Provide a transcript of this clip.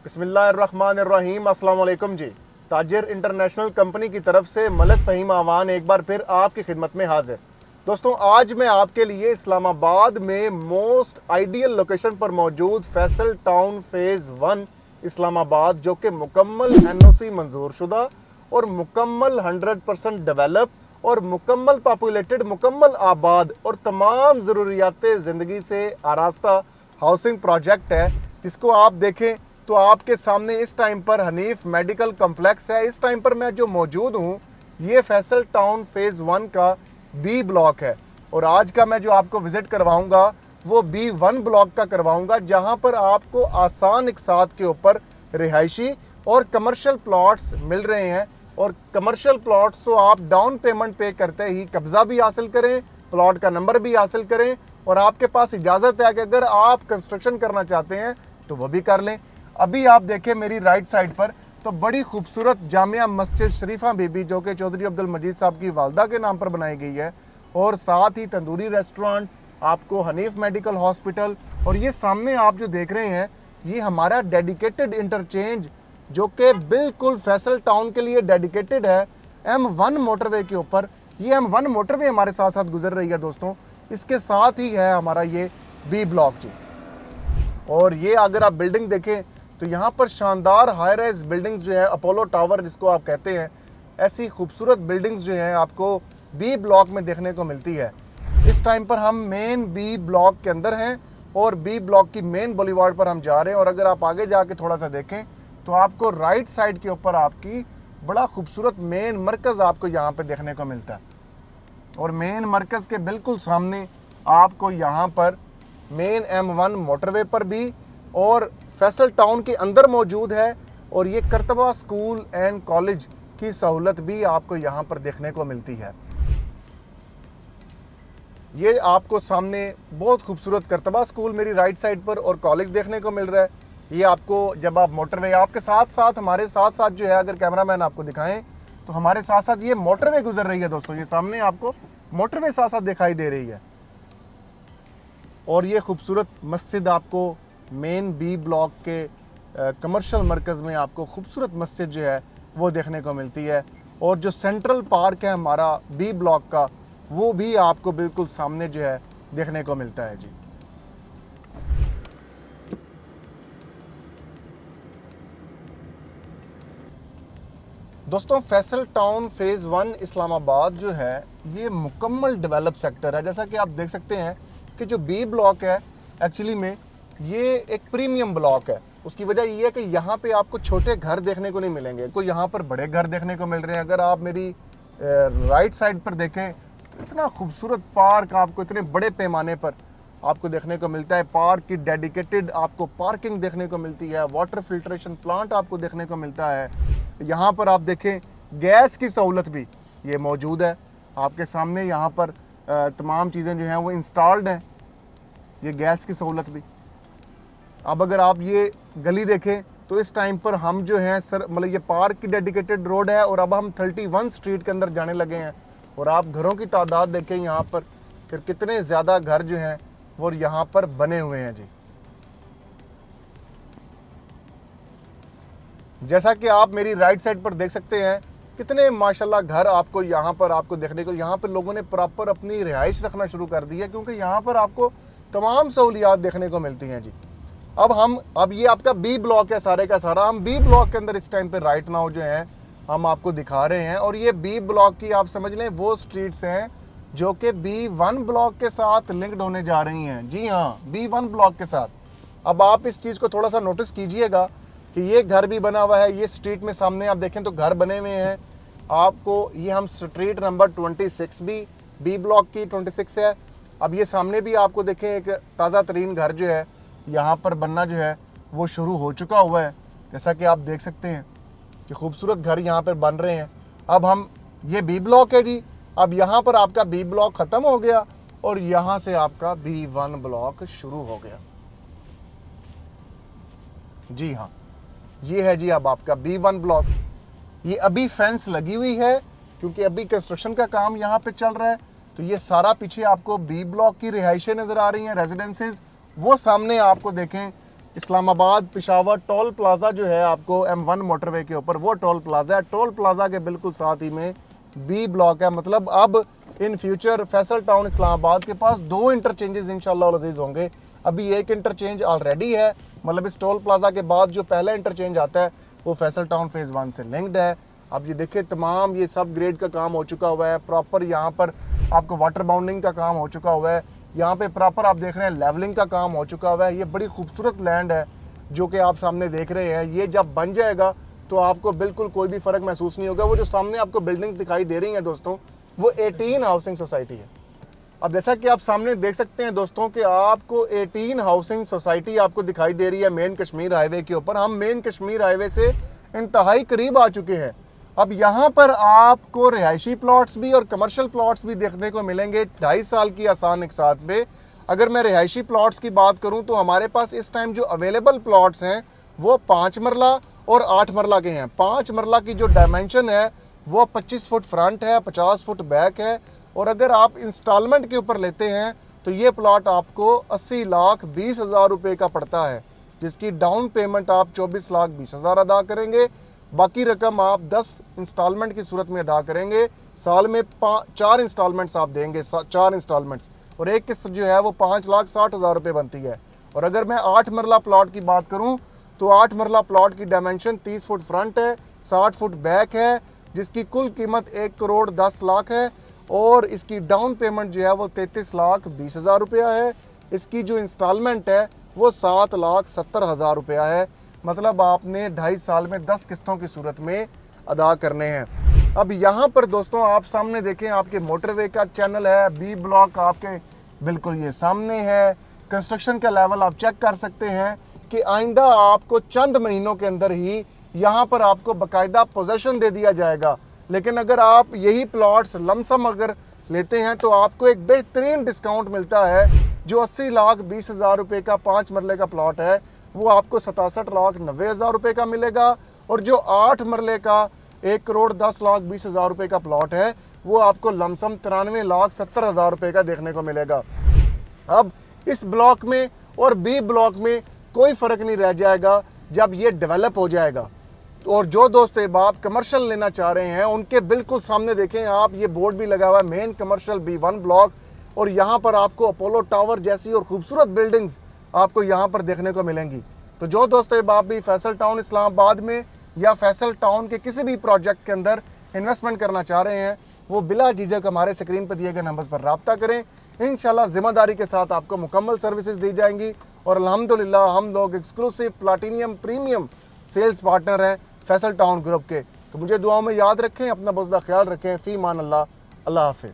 बिस्मिल्लाहिर्रहमानिर्रहीम। अस्सलाम वालेकुम जी। ताजिर इंटरनेशनल कंपनी की तरफ से मलिक फ़हीम आवान एक बार फिर आपकी खिदमत में हाजिर। दोस्तों, आज मैं आपके लिए इस्लामाबाद में मोस्ट आइडियल लोकेशन पर मौजूद फैसल टाउन फ़ेज़ 1 इस्लामाबाद, जो कि मुकम्मल NOC मंजूर शुदा और मुकम्मल 100% डेवलप और मुकम्मल पॉपुलेटेड, मुकम्मल आबाद और तमाम ज़रूरियात ज़िंदगी से आरास्ता हाउसिंग प्रोजेक्ट है, जिसको आप देखें तो आपके सामने इस टाइम पर हनीफ मेडिकल कम्प्लेक्स है। इस टाइम पर मैं जो मौजूद हूँ, ये फैसल टाउन फ़ेज़ 1 का B ब्लॉक है और आज का मैं जो आपको विज़िट करवाऊँगा वो B1 ब्लॉक का करवाऊँगा, जहाँ पर आपको आसान इकसात के ऊपर रिहायशी और कमर्शियल प्लॉट्स मिल रहे हैं। और कमर्शियल प्लॉट्स तो आप डाउन पेमेंट पे करते ही कब्ज़ा भी हासिल करें, प्लॉट का नंबर भी हासिल करें और आपके पास इजाज़त है कि अगर आप कंस्ट्रक्शन करना चाहते हैं तो वो भी कर लें। अभी आप देखें मेरी राइट साइड पर तो बड़ी खूबसूरत जामिया मस्जिद शरीफा बीबी, जो कि चौधरी अब्दुल मजीद साहब की वालदा के नाम पर बनाई गई है, और साथ ही तंदूरी रेस्टोरेंट, आपको हनीफ मेडिकल हॉस्पिटल, और ये सामने आप जो देख रहे हैं ये हमारा डेडिकेटेड इंटरचेंज, जो कि बिल्कुल फैसल टाउन के लिए डेडिकेटेड है M1 मोटरवे के ऊपर। ये M1 मोटरवे हमारे साथ साथ गुजर रही है दोस्तों। इसके साथ ही है हमारा ये B ब्लॉक जी। और ये अगर आप बिल्डिंग देखें तो यहाँ पर शानदार हाई राइज बिल्डिंग्स जो है, अपोलो टावर जिसको आप कहते हैं, ऐसी खूबसूरत बिल्डिंग्स जो हैं आपको B ब्लॉक में देखने को मिलती है। इस टाइम पर हम मेन B ब्लॉक के अंदर हैं और B ब्लॉक की मेन बुलेवार्ड पर हम जा रहे हैं। और अगर आप आगे जाके थोड़ा सा देखें तो आपको राइट साइड के ऊपर आपकी बड़ा खूबसूरत मेन मरकज़ आपको यहाँ पर देखने को मिलता है। और मेन मरकज़ के बिल्कुल सामने आपको यहाँ पर मेन M1 मोटरवे पर भी और फैसल टाउन के अंदर मौजूद है। और ये करतबा स्कूल एंड कॉलेज की सहूलत भी आपको यहाँ पर देखने को मिलती है। ये आपको सामने बहुत खूबसूरत करतबा स्कूल मेरी राइट साइड पर और कॉलेज देखने को मिल रहा है। ये आपको जब आप मोटरवे आपके साथ साथ हमारे साथ साथ जो है, अगर कैमरामैन आपको दिखाएं तो हमारे साथ साथ ये मोटरवे गुजर रही है दोस्तों। ये सामने आपको मोटरवे साथ साथ दिखाई दे रही है। और ये खूबसूरत मस्जिद आपको मेन B ब्लॉक के कमर्शियल मरकज़ में आपको खूबसूरत मस्जिद जो है वो देखने को मिलती है। और जो सेंट्रल पार्क है हमारा B ब्लॉक का, वो भी आपको बिल्कुल सामने जो है देखने को मिलता है जी। दोस्तों, फैसल टाउन फ़ेज़ 1 इस्लामाबाद जो है ये मुकम्मल डेवलप सेक्टर है। जैसा कि आप देख सकते हैं कि जो B ब्लॉक है एक्चुअली में ये एक प्रीमियम ब्लॉक है। उसकी वजह ये है कि यहाँ पे आपको छोटे घर देखने को नहीं मिलेंगे, कोई यहाँ पर बड़े घर देखने को मिल रहे हैं। अगर आप मेरी राइट साइड पर देखें तो इतना खूबसूरत पार्क आपको इतने बड़े पैमाने पर आपको देखने को मिलता है। पार्क की डेडिकेटेड आपको पार्किंग देखने को मिलती है, वाटर फिल्ट्रेशन प्लांट आपको देखने को मिलता है। यहाँ पर आप देखें गैस की सहूलत भी ये मौजूद है आपके सामने। यहाँ पर तमाम चीज़ें जो हैं वो इंस्टॉल्ड हैं, ये गैस की सहूलत भी। अब अगर आप ये गली देखें तो इस टाइम पर हम जो हैं सर, मतलब ये पार्क की डेडिकेटेड रोड है और अब हम 31 स्ट्रीट के अंदर जाने लगे हैं। और आप घरों की तादाद देखें यहाँ पर फिर कितने ज़्यादा घर जो हैं वो यहाँ पर बने हुए हैं जी। जैसा कि आप मेरी राइट साइड पर देख सकते हैं कितने माशाल्लाह घर आपको यहाँ पर आपको देखने को, यहाँ पर लोगों ने प्रॉपर अपनी रिहाइश रखना शुरू कर दी है, क्योंकि यहाँ पर आपको तमाम सहूलियात देखने को मिलती हैं जी। अब ये आपका B ब्लॉक है सारे का सारा। हम B ब्लॉक के अंदर इस टाइम पे राइट नाउ जो है हम आपको दिखा रहे हैं। और ये B ब्लॉक की आप समझ लें वो स्ट्रीट्स हैं जो कि B1 ब्लॉक के साथ लिंक्ड होने जा रही हैं। जी हाँ, B1 ब्लॉक के साथ। अब आप इस चीज़ को थोड़ा सा नोटिस कीजिएगा कि ये घर भी बना हुआ है। ये स्ट्रीट में सामने आप देखें तो घर बने हुए हैं आपको। ये हम स्ट्रीट नंबर 26 भी B ब्लॉक की 26 है। अब ये सामने भी आपको देखें एक ताज़ा तरीन घर जो है यहाँ पर बनना जो है वो शुरू हो चुका हुआ है। जैसा कि आप देख सकते हैं कि खूबसूरत घर यहाँ पर बन रहे हैं। अब हम ये B ब्लॉक है जी। अब यहाँ पर आपका B ब्लॉक ख़त्म हो गया और यहाँ से आपका B1 ब्लॉक शुरू हो गया। जी हाँ, ये है जी अब आपका B1 ब्लॉक। ये अभी फेंस लगी हुई है क्योंकि अभी कंस्ट्रक्शन का काम यहाँ पे चल रहा है। तो ये सारा पीछे आपको B ब्लॉक की रिहाइशें नज़र आ रही हैं, रेजिडेंसेस। वो सामने आपको देखें इस्लामाबाद पिशावर टोल प्लाजा जो है आपको M1 मोटरवे के ऊपर, वो टोल प्लाजा है। टोल प्लाजा के बिल्कुल साथ ही में बी ब्लॉक है। मतलब अब in future Faisal town Islamabad के पास 2 इंटरचेंजेस इंशाल्लाह अज़ीज़ होंगे। अभी एक इंटरचेंज ऑलरेडी है, मतलब इस टोल प्लाजा के बाद जो पहला इंटरचेंज आता है वो फैसल टाउन फेज़ 1 से लिंक्ड है। अब ये देखिए तमाम ये सब ग्रेड का काम हो चुका हुआ है, प्रॉपर यहाँ पर आपको वाटर बाउंडिंग का काम हो चुका हुआ है, यहाँ पे प्रॉपर आप देख रहे हैं लेवलिंग का काम हो चुका हुआ है। ये बड़ी खूबसूरत लैंड है जो कि आप सामने देख रहे हैं। ये जब बन जाएगा तो आपको बिल्कुल कोई भी फ़र्क महसूस नहीं होगा। वो जो सामने आपको बिल्डिंग्स दिखाई दे रही हैं दोस्तों, वो 18 हाउसिंग सोसाइटी है। अब जैसा कि आप सामने देख सकते हैं दोस्तों कि आपको 18 हाउसिंग सोसाइटी आपको दिखाई दे रही है मेन कश्मीर हाईवे के ऊपर। हम मेन कश्मीर हाईवे से इंतहाई करीब आ चुके हैं। अब यहाँ पर आपको रिहायशी प्लॉट्स भी और कमर्शियल प्लॉट्स भी देखने को मिलेंगे 2.5 साल की आसान एक साथ में। अगर मैं रिहायशी प्लॉट्स की बात करूँ तो हमारे पास इस टाइम जो अवेलेबल प्लॉट्स हैं वो 5 मरला और 8 मरला के हैं। 5 मरला की जो डायमेंशन है वो 25 फुट फ्रंट है, 50 फुट बैक है। और अगर आप इंस्टॉलमेंट के ऊपर लेते हैं तो ये प्लॉट आपको 80,20,000 रुपये का पड़ता है, जिसकी डाउन पेमेंट आप 24,20,000 अदा करेंगे। बाकी रकम आप 10 इंस्टॉलमेंट की सूरत में अदा करेंगे। साल में 4 इंस्टॉलमेंट्स आप देंगे, 4 इंस्टॉलमेंट्स, और एक किस्त जो है वो 5,60,000 रुपये बनती है। और अगर मैं 8 मरला प्लॉट की बात करूं तो 8 मरला प्लॉट की डायमेंशन 30 फुट फ्रंट है, 60 फुट बैक है, जिसकी कुल कीमत 1,10,00,000 है। और इसकी डाउन पेमेंट जो है वो 33,20,000 रुपया है। इसकी जो इंस्टॉलमेंट है वो 7,70,000 रुपया है। मतलब आपने 2.5 साल में 10 किस्तों की सूरत में अदा करने हैं। अब यहाँ पर दोस्तों आप सामने देखें, आपके मोटरवे का चैनल है, बी ब्लॉक आपके बिल्कुल ये सामने है। कंस्ट्रक्शन का लेवल आप चेक कर सकते हैं कि आइंदा आपको चंद महीनों के अंदर ही यहाँ पर आपको बाकायदा पोजेशन दे दिया जाएगा। लेकिन अगर आप यही प्लॉट्स लमसम अगर लेते हैं तो आपको एक बेहतरीन डिस्काउंट मिलता है। जो 80,20,000 रुपये का 5 मरले का प्लॉट है वो आपको 67,90,000 रुपये का मिलेगा। और जो 8 मरले का 1,10,20,000 रुपये का प्लॉट है वो आपको लमसम 93,70,000 रुपये का देखने को मिलेगा। अब इस ब्लॉक में और बी ब्लॉक में कोई फ़र्क नहीं रह जाएगा जब ये डेवलप हो जाएगा। और जो दोस्त आप कमर्शियल लेना चाह रहे हैं उनके बिल्कुल सामने देखें आप, ये बोर्ड भी लगा हुआ है मेन कमर्शियल B1 ब्लॉक। और यहाँ पर आपको अपोलो टावर जैसी और खूबसूरत बिल्डिंग्स आपको यहाँ पर देखने को मिलेंगी। तो जो दोस्त आप भी फैसल टाउन इस्लामाबाद में या फैसल टाउन के किसी भी प्रोजेक्ट के अंदर इन्वेस्टमेंट करना चाह रहे हैं वो बिला झिझक हमारे स्क्रीन पर दिए गए नंबर्स पर रब्ता करें। इंशाल्लाह ज़िम्मेदारी के साथ आपको मुकम्मल सर्विसेज दी जाएंगी। और अल्हम्दुलिल्लाह हम लोग exclusive platinum premium sales partner हैं फैसल टाउन ग्रुप के। तो मुझे दुआओं में याद रखें, अपना बहुत ज़्यादा ख्याल रखें। फ़ी मान अल्लाह, अल्लाह हाफिज़।